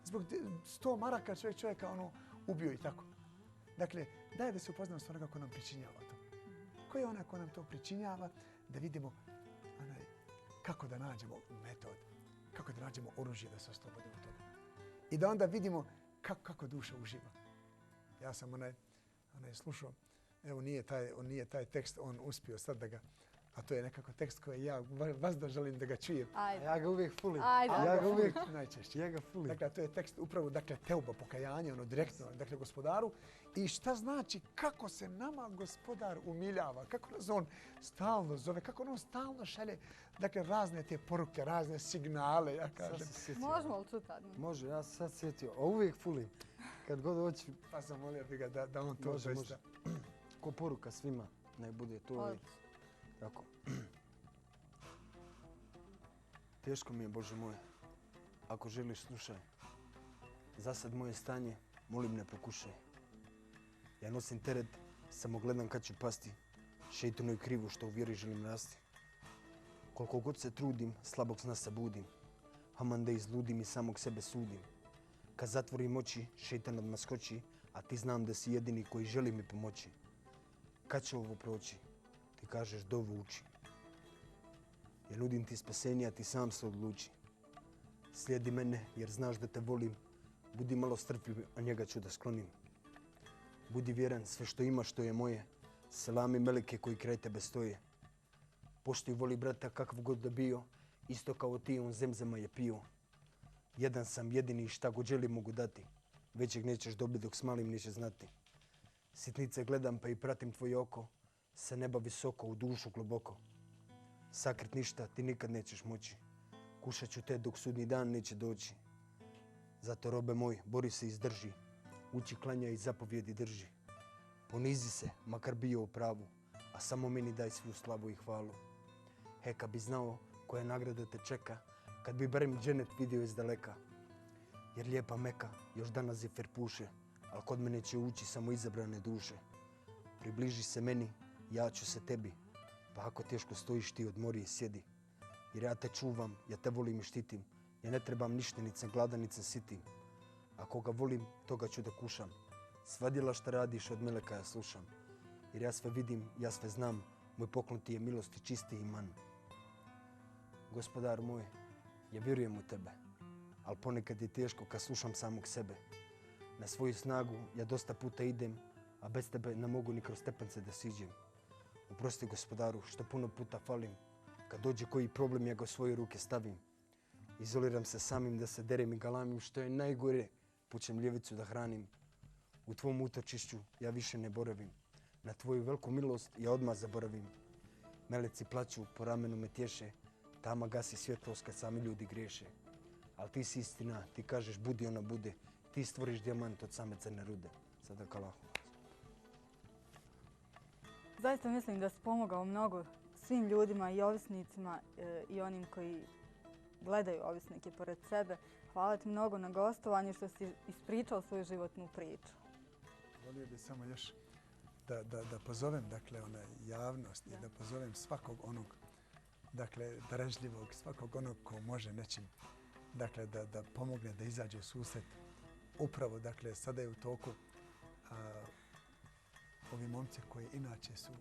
Zbog 100 maraka čovjeka ubio i tako. Dakle, daj da se upoznamo s onoga ko nam pričinjava to. Ko je onaj ko nam to pričinjava, da vidimo kako da nađemo metod, kako da nađemo oružje da se oslobodimo toga. I da onda vidimo kako duša uživa. Ja sam slušao, evo nije taj tekst, on uspio sad da ga, a to je nekako tekst koji ja vas da želim da ga čujem. Ja ga uvijek fulim. Ja ga uvijek najčešće. Ja ga fulim. Dakle, to je tekst upravo, teuba, pokajanje, direktno, gospodaru. I šta znači kako se nama gospodar umiljava, kako nas on stalno zove, kako on stalno šalje, razne te poruke, razne signale, ja kažem. Možemo li čuti Adnan? Može, ja sam sad sjetio. A uvijek fulim. Kad god hoću. Pa sam molio bi ga da on to doista. Ko poruka svima, ne bude to. Tako. Teško mi je, Bože moj. Ako želiš, slušaj. Za sad moje stanje, molim ne pokušaj. Ja nosim teret, samo gledam kad ću pasti. Šejtanu je krivo što u vjeri želim rasti. Koliko god se trudim, slabog sna se budim. Haman da izludim i samog sebe sudim. Kad zatvorim oči, šejtan odmah skoči, a ti znam da si jedini koji želi mi pomoći. Kad će ovo proći? Ti kažeš dovu uči. Ja nudim ti spasenje, a ti sam se odluči. Slijedi mene jer znaš da te volim. Budi malo strpljiv, a njega ću da sklonim. Budi vjeran, sve što ima što je moje. Selami meleke koji kraj tebe stoje. Poštuj voli brata kakav god da bio. Isto kao ti on zemzema je pio. Jedan sam jedini i šta god želim mogu dati. Većeg nećeš dobiti dok s malim neće znati. Sitnice gledam pa i pratim tvoje oko. Sa neba visoko, u dušu globoko. Sakrit ništa ti nikad nećeš moći. Kušat ću te dok sudnji dan neće doći. Zato robe moj, bori se i izdrži. Uči, klanja i zapovjedi drži. Ponizi se, makar bio u pravu, a samo meni daj svu slavu i hvalu. Kad bi znao koja nagrada te čeka, kad bi barem dženet vidio iz daleka. Jer lijepa Meka još danas zifer puše, ali kod mene će ući samo izabrane duše. Približi se meni, ja ću se tebi, pa ako teško stojiš ti odmori i sjedi. Jer ja te čuvam, ja te volim i štitim, ja ne trebam ništa, nic sam gladan, nic sam sitim. Ako ga volim, toga ću da kušam. Sva djela šta radiš od meleka ja slušam. Jer ja sve vidim, ja sve znam, moj poklon ti je milosti čisti iman. Gospodar moj, ja vjerujem u tebe, ali ponekad je teško kad slušam samog sebe. Na svoju snagu ja dosta puta idem, a bez tebe ne mogu ni kroz stepence da siđem. Oprosti gospodaru što puno puta falim, kad dođe koji problem ja ga u svoje ruke stavim. Izoliram se samim da se derem i galamim, što je najgore, pućem ljevicu da hranim. U tvom utočišću ja više ne boravim, na tvoju veliku milost ja odmah zaboravim. Meleci plaću, po ramenu me tješe, tama gasi svjetlost kad sami ljudi griješe. Ali ti si istina, ti kažeš budi ona bude, ti stvoriš dijamant od same crne rude. Sada kalahu. Zaista mislim da si pomogao mnogo svim ljudima i ovisnicima i onim koji gledaju ovisnike pored sebe. Hvala ti mnogo na gostovanju što si ispričao svoju životnu priču. Volio bih samo još da pozovem javnost i da pozovem svakog onog darežljivog, svakog onog ko može nečim da pomogne, da izađe u susret. Upravo, sada je u toku ovi momci koji inače su